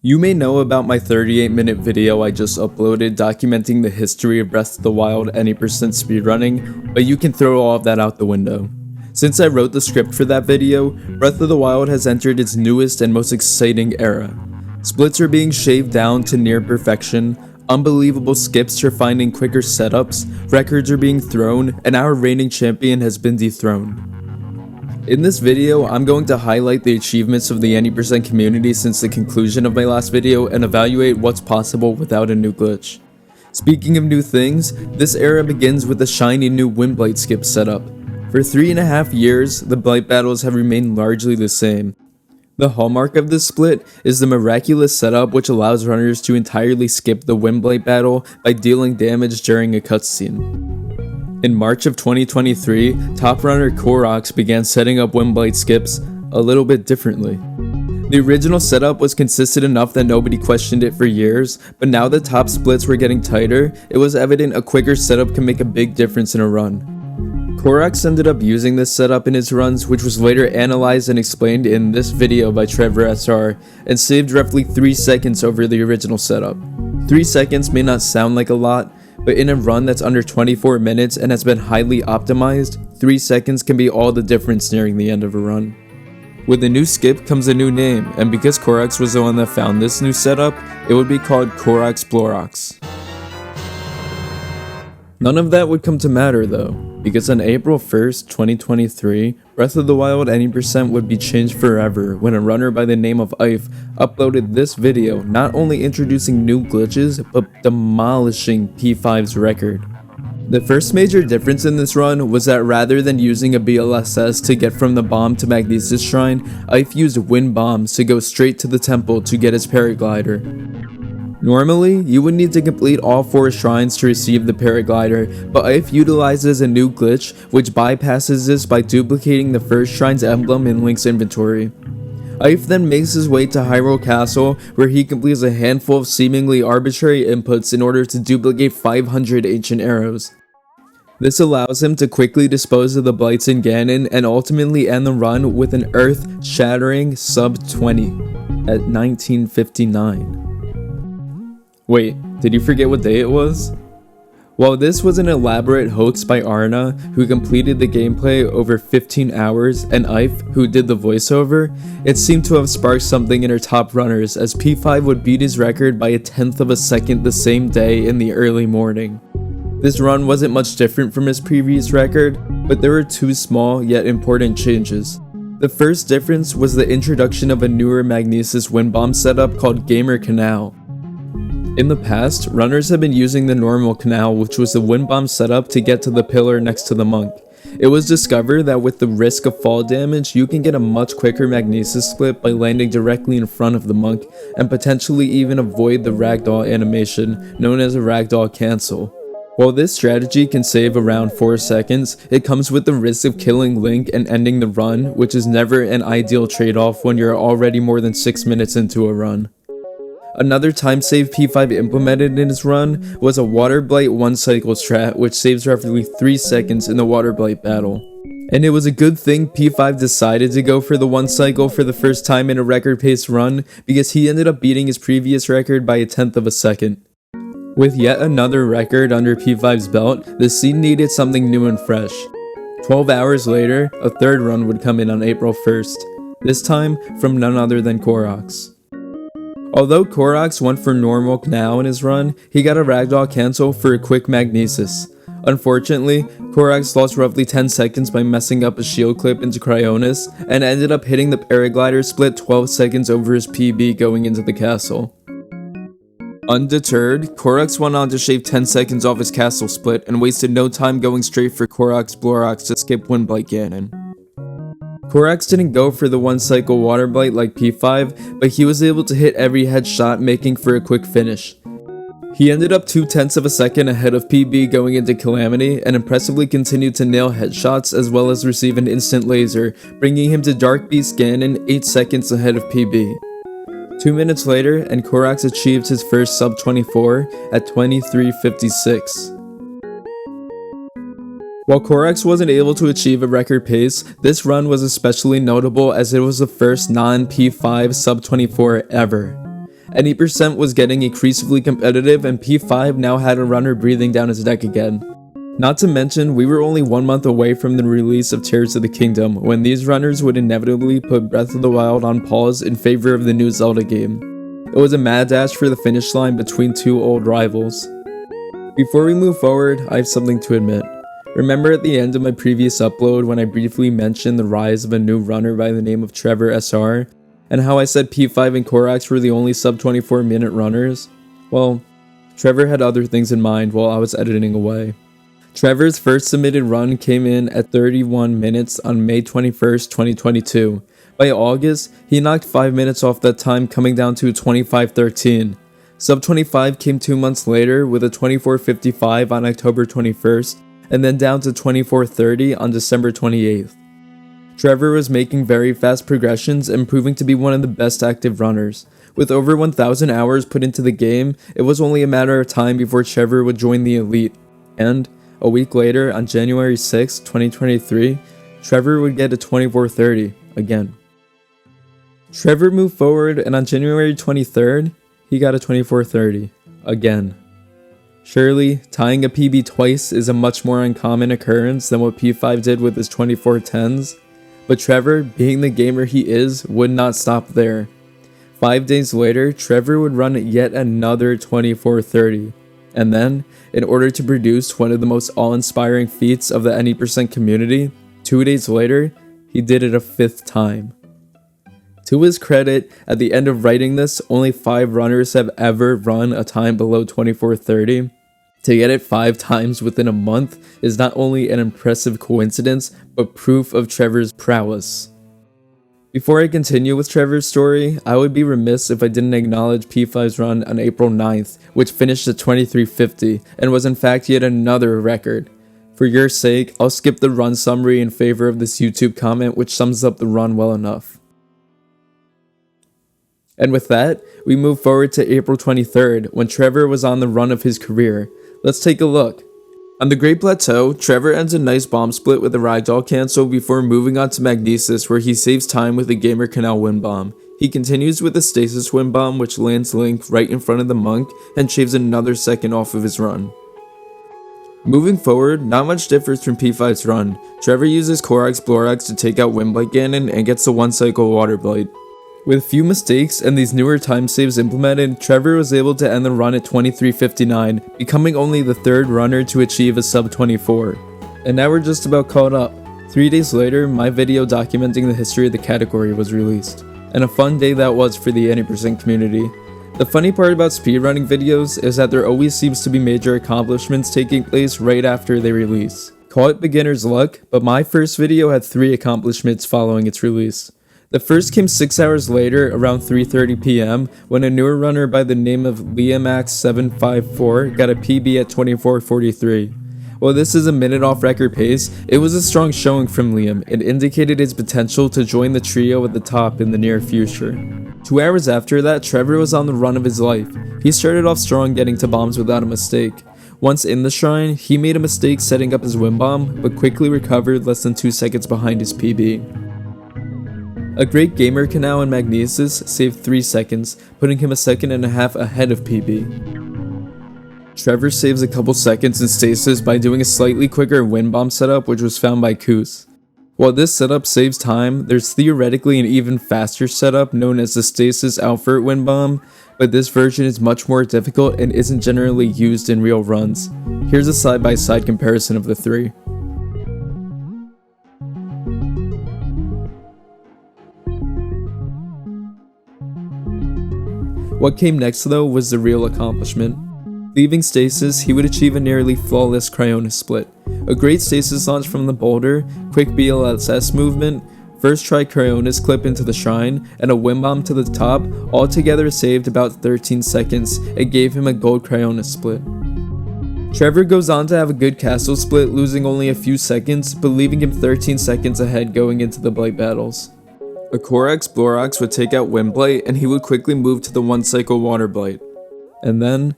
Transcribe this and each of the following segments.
You may know about my 38-minute video I just uploaded documenting the history of Breath of the Wild any % speedrunning, but you can throw all of that out the window. Since I wrote the script for that video, Breath of the Wild has entered its newest and most exciting era. Splits are being shaved down to near perfection, unbelievable skips are finding quicker setups, records are being thrown, and our reigning champion has been dethroned. In this video, I'm going to highlight the achievements of the any % community since the conclusion of my last video and evaluate what's possible without a new glitch. Speaking of new things, this era begins with the shiny new Windblight skip setup. For 3.5 years, the Blight battles have remained largely the same. The hallmark of this split is the miraculous setup which allows runners to entirely skip the Windblight battle by dealing damage during a cutscene. In March of 2023, top runner Koroks began setting up Windblight skips a little bit differently. The original setup was consistent enough that nobody questioned it for years, but now that top splits were getting tighter, it was evident a quicker setup can make a big difference in a run. Koroks ended up using this setup in his runs, which was later analyzed and explained in this video by TrevorSR, and saved roughly 3 seconds over the original setup. 3 seconds may not sound like a lot, but in a run that's under 24 minutes and has been highly optimized, 3 seconds can be all the difference nearing the end of a run. With the new skip comes a new name, and because Koroks was the one that found this new setup, it would be called KoroksBloroks. None of that would come to matter though, because on April 1st, 2023, Breath of the Wild any % would be changed forever when a runner by the name of Ife uploaded this video not only introducing new glitches, but demolishing P5's record. The first major difference in this run was that rather than using a BLSS to get from the bomb to Magnesis Shrine, Ife used wind bombs to go straight to the temple to get his paraglider. Normally, you would need to complete all 4 shrines to receive the paraglider, but Ife utilizes a new glitch which bypasses this by duplicating the first shrine's emblem in Link's inventory. Ife then makes his way to Hyrule Castle, where he completes a handful of seemingly arbitrary inputs in order to duplicate 500 ancient arrows. This allows him to quickly dispose of the Blights in Ganon and ultimately end the run with an earth-shattering sub-20 at 1959. Wait, did you forget what day it was? While this was an elaborate hoax by Arna, who completed the gameplay over 15 hours, and Ife, who did the voiceover, it seemed to have sparked something in her top runners as P5 would beat his record by 1/10 of a second the same day in the early morning. This run wasn't much different from his previous record, but there were 2 small yet important changes. The first difference was the introduction of a newer Magnesis wind bomb setup called Gamer Canal. In the past, runners have been using the normal canal, which was the wind bomb setup to get to the pillar next to the monk. It was discovered that with the risk of fall damage, you can get a much quicker Magnesis split by landing directly in front of the monk, and potentially even avoid the ragdoll animation, known as a ragdoll cancel. While this strategy can save around 4 seconds, it comes with the risk of killing Link and ending the run, which is never an ideal trade-off when you're already more than 6 minutes into a run. Another time save P5 implemented in his run was a Water Blight 1 cycle strat, which saves roughly 3 seconds in the Water Blight battle. And it was a good thing P5 decided to go for the 1 cycle for the first time in a record pace run, because he ended up beating his previous record by 1/10 of a second. With yet another record under P5's belt, the scene needed something new and fresh. 12 hours later, a third run would come in on April 1st, this time from none other than Koroks. Although Koroks went for normal canal in his run, he got a ragdoll cancel for a quick Magnesis. Unfortunately, Koroks lost roughly 10 seconds by messing up a shield clip into Cryonis, and ended up hitting the paraglider split 12 seconds over his PB going into the castle. Undeterred, Koroks went on to shave 10 seconds off his castle split and wasted no time going straight for KoroksBloroks to skip Windblight Ganon. Koroks didn't go for the 1 cycle Water Blight like P5, but he was able to hit every headshot, making for a quick finish. He ended up 2/10 of a second ahead of PB going into Calamity, and impressively continued to nail headshots as well as receive an instant laser, bringing him to Dark Beast Ganon 8 seconds ahead of PB. 2 minutes later, and Koroks achieved his first sub-24 at 23:56. While Koroks wasn't able to achieve a record pace, this run was especially notable as it was the first non-P5 sub-24 ever. Any% was getting increasingly competitive, and P5 now had a runner breathing down his neck again. Not to mention, we were only 1 month away from the release of Tears of the Kingdom, when these runners would inevitably put Breath of the Wild on pause in favor of the new Zelda game. It was a mad dash for the finish line between two old rivals. Before we move forward, I have something to admit. Remember at the end of my previous upload when I briefly mentioned the rise of a new runner by the name of TrevorSR, and how I said P5 and Korax were the only sub 24 minute runners? Well, Trevor had other things in mind while I was editing away. Trevor's first submitted run came in at 31 minutes on May 21st, 2022. By August, he knocked 5 minutes off that time, coming down to 25:13. Sub 25 came 2 months later with a 24:55 on October 21st, and then down to 24:30 on December 28th. Trevor was making very fast progressions and proving to be one of the best active runners. With over 1,000 hours put into the game, it was only a matter of time before Trevor would join the elite. And a week later, on January 6, 2023, Trevor would get a 24:30 again. Trevor moved forward, and on January 23rd, he got a 24:30 again. Surely, tying a PB twice is a much more uncommon occurrence than what P5 did with his 24:10s, but Trevor, being the gamer he is, would not stop there. 5 days later, Trevor would run yet another 24:30. And then, in order to produce one of the most awe-inspiring feats of the Any% community, 2 days later, he did it a 5th time. To his credit, at the end of writing this, only 5 runners have ever run a time below 24:30. To get it 5 times within a month is not only an impressive coincidence, but proof of Trevor's prowess. Before I continue with Trevor's story, I would be remiss if I didn't acknowledge P5's run on April 9th, which finished at 23:50, and was in fact yet another record. For your sake, I'll skip the run summary in favor of this YouTube comment, which sums up the run well enough. And with that, we move forward to April 23rd, when Trevor was on the run of his career. Let's take a look. On the Great Plateau, Trevor ends a nice bomb split with a ragdoll cancel before moving on to Magnesis, where he saves time with a Gamer Canal wind bomb. He continues with a Stasis wind bomb, which lands Link right in front of the monk and shaves another second off of his run. Moving forward, not much differs from P5's run. Trevor uses Korax Blorax to take out Windblight Ganon and gets the 1 cycle Water Blight. With few mistakes and these newer time saves implemented, Trevor was able to end the run at 23:59, becoming only the 3rd runner to achieve a sub 24. And now we're just about caught up. 3 days later, my video documenting the history of the category was released. And a fun day that was for the Any% community. The funny part about speedrunning videos is that there always seems to be major accomplishments taking place right after they release. Call it beginner's luck, but my first video had 3 accomplishments following its release. The first came 6 hours later, around 3:30 PM, when a newer runner by the name of LiamX754 got a PB at 24:43. While this is a minute off record pace, it was a strong showing from Liam. It indicated his potential to join the trio at the top in the near future. 2 hours after that, Trevor was on the run of his life. He started off strong, getting to bombs without a mistake. Once in the shrine, he made a mistake setting up his wind bomb, but quickly recovered less than 2 seconds behind his PB. A great Gamer Canal in Magnesis saved 3 seconds, putting him a second and a half ahead of PB. Trevor saves a couple seconds in Stasis by doing a slightly quicker wind bomb setup, which was found by Koos. While this setup saves time, there's theoretically an even faster setup known as the Stasis Outfert wind bomb, but this version is much more difficult and isn't generally used in real runs. Here's a side-by-side comparison of the 3. What came next though was the real accomplishment. Leaving Stasis, he would achieve a nearly flawless Cryonis split. A great Stasis launch from the boulder, quick BLSS movement, first try Cryonis clip into the shrine, and a wind bomb to the top, all together saved about 13 seconds and gave him a gold Cryonis split. Trevor goes on to have a good castle split, losing only a few seconds, but leaving him 13 seconds ahead going into the Blight battles. A Korax Blorax would take out Windblight, and he would quickly move to the 1 cycle Water Blight. And then,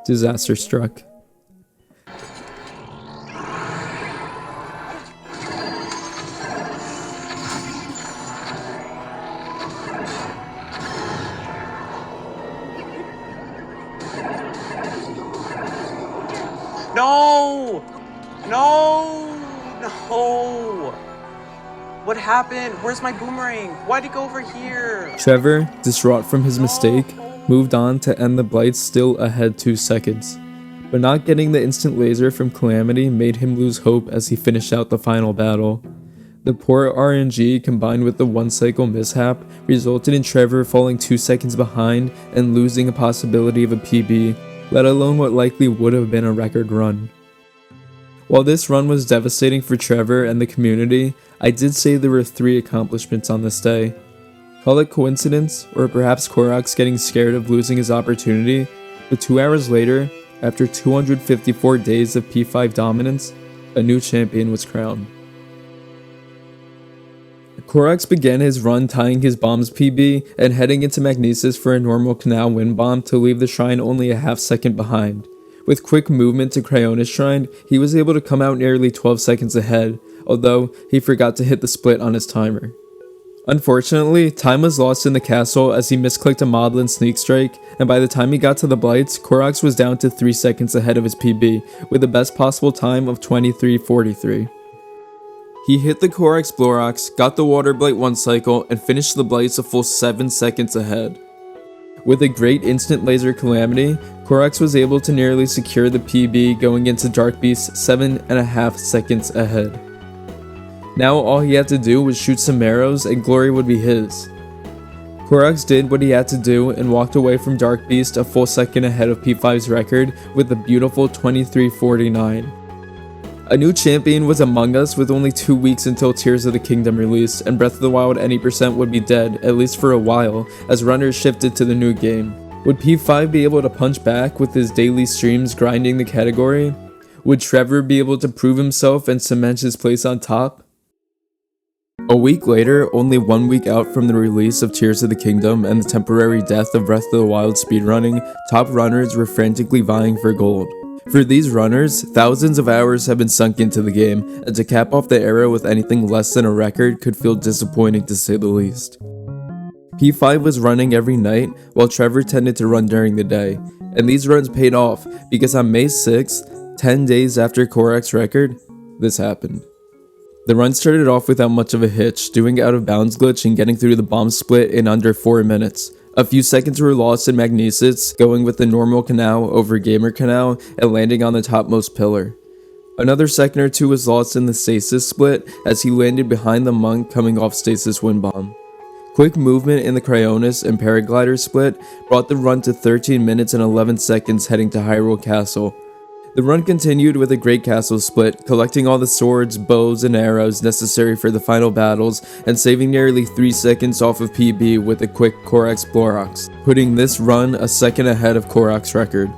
disaster struck. No! No! No! What happened? Where's my boomerang? Why'd it go over here? Trevor, distraught from his mistake, moved on to end the blight still ahead 2 seconds. But not getting the instant laser from Calamity made him lose hope as he finished out the final battle. The poor RNG combined with the 1 cycle mishap resulted in Trevor falling 2 seconds behind and losing a possibility of a PB, let alone what likely would have been a record run. While this run was devastating for Trevor and the community, I did say there were 3 accomplishments on this day. Call it coincidence, or perhaps Koroks getting scared of losing his opportunity, but 2 hours later, after 254 days of P5 dominance, a new champion was crowned. Koroks began his run tying his bombs PB and heading into Magnesis for a normal canal wind bomb to leave the shrine only a half second behind. With quick movement to Cryonis shrine, he was able to come out nearly 12 seconds ahead, although he forgot to hit the split on his timer. Unfortunately, time was lost in the castle as he misclicked a Moblin sneak strike, and by the time he got to the blights, Koroks was down to 3 seconds ahead of his PB, with the best possible time of 23:43. He hit the Koroks Blorox, got the Water Blight 1 cycle, and finished the blights a full 7 seconds ahead. With a great instant laser Calamity, Koroks was able to nearly secure the PB going into Dark Beast 7.5 seconds ahead. Now all he had to do was shoot some arrows and glory would be his. Koroks did what he had to do and walked away from Dark Beast a full second ahead of P5's record with a beautiful 23:49. A new champion was among us with only 2 weeks until Tears of the Kingdom released, and Breath of the Wild any percent would be dead, at least for a while, as runners shifted to the new game. Would P5 be able to punch back with his daily streams grinding the category? Would Trevor be able to prove himself and cement his place on top? A week later, only 1 week out from the release of Tears of the Kingdom and the temporary death of Breath of the Wild speedrunning, top runners were frantically vying for gold. For these runners, thousands of hours have been sunk into the game, and to cap off the era with anything less than a record could feel disappointing to say the least. P5 was running every night, while Trevor tended to run during the day, and these runs paid off because on May 6th, 10 days after Koroks' record, this happened. The run started off without much of a hitch, doing out of bounds glitch and getting through the bomb split in under 4 minutes. A few seconds were lost in Magnesis, going with the normal canal over Gamer Canal and landing on the topmost pillar. Another second or 2 was lost in the Stasis split as he landed behind the monk coming off Stasis Wind Bomb. Quick movement in the Cryonis and Paraglider split brought the run to 13 minutes and 11 seconds heading to Hyrule Castle. The run continued with a great castle split, collecting all the swords, bows, and arrows necessary for the final battles, and saving nearly 3 seconds off of PB with a quick Koroks Blorox, putting this run a second ahead of Koroks' record.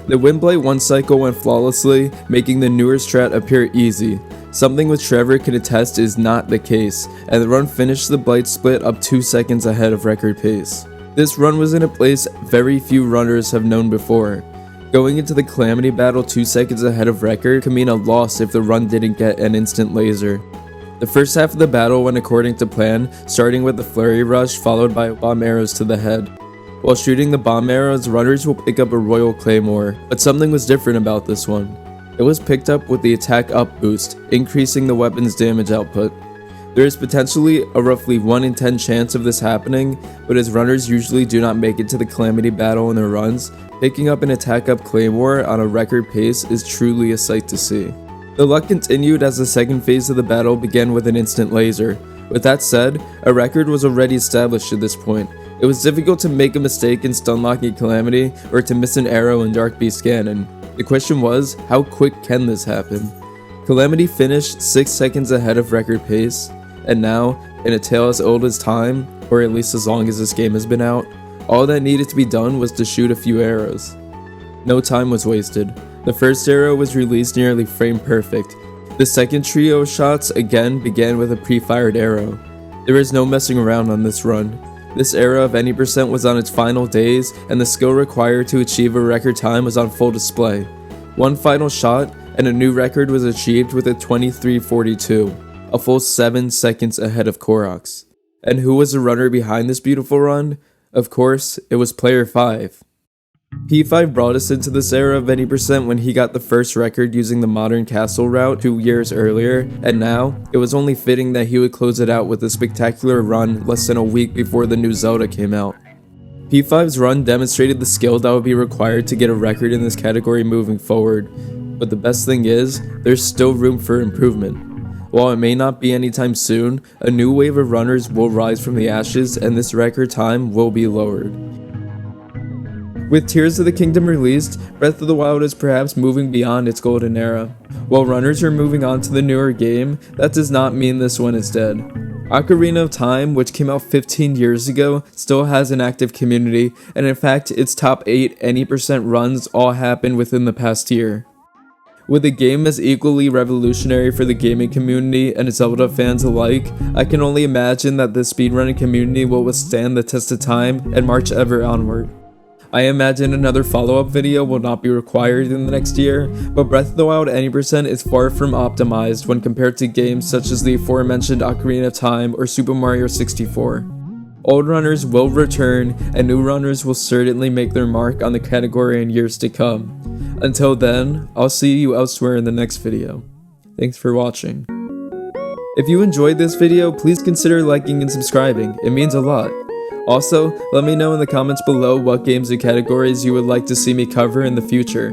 The Windblight 1 cycle went flawlessly, making the newer strat appear easy, something which Trevor can attest is not the case, and the run finished the Blight split up 2 seconds ahead of record pace. This run was in a place very few runners have known before. Going into the Calamity battle 2 seconds ahead of record could mean a loss if the run didn't get an instant laser. The first half of the battle went according to plan, starting with the Flurry Rush followed by bomb arrows to the head. While shooting the bomb arrows, runners will pick up a Royal Claymore, but something was different about this one. It was picked up with the attack up boost, increasing the weapon's damage output. There is potentially a roughly 1 in 10 chance of this happening, but as runners usually do not make it to the Calamity battle in their runs, picking up an attack up Claymore on a record pace is truly a sight to see. The luck continued as the second phase of the battle began with an instant laser. With that said, a record was already established at this point. It was difficult to make a mistake in stunlocking Calamity or to miss an arrow in Dark Beast Ganon. The question was, how quick can this happen? Calamity finished 6 seconds ahead of record pace, and now, in a tale as old as time, or at least as long as this game has been out, all that needed to be done was to shoot a few arrows. No time was wasted. The first arrow was released nearly frame perfect. The second trio of shots again began with a pre-fired arrow. There is no messing around on this run. This era of any percent was on its final days, and the skill required to achieve a record time was on full display. One final shot, and a new record was achieved with a 23:42, a full 7 seconds ahead of Koroks. And who was the runner behind this beautiful run? Of course, it was Player 5. P5 brought us into this era of any percent when he got the first record using the modern castle route 2 years earlier, and now, it was only fitting that he would close it out with a spectacular run less than a week before the new Zelda came out. P5's run demonstrated the skill that would be required to get a record in this category moving forward, but the best thing is, there's still room for improvement. While it may not be anytime soon, a new wave of runners will rise from the ashes and this record time will be lowered. With Tears of the Kingdom released, Breath of the Wild is perhaps moving beyond its golden era. While runners are moving on to the newer game, that does not mean this one is dead. Ocarina of Time, which came out 15 years ago, still has an active community, and in fact, its top 8 any percent runs all happened within the past year. With a game as equally revolutionary for the gaming community and Zelda fans alike, I can only imagine that the speedrunning community will withstand the test of time and march ever onward. I imagine another follow-up video will not be required in the next year, but Breath of the Wild any percent is far from optimized when compared to games such as the aforementioned Ocarina of Time or Super Mario 64. Old runners will return, and new runners will certainly make their mark on the category in years to come. Until then, I'll see you elsewhere in the next video. Thanks for watching. If you enjoyed this video, please consider liking and subscribing, it means a lot. Also, let me know in the comments below what games and categories you would like to see me cover in the future.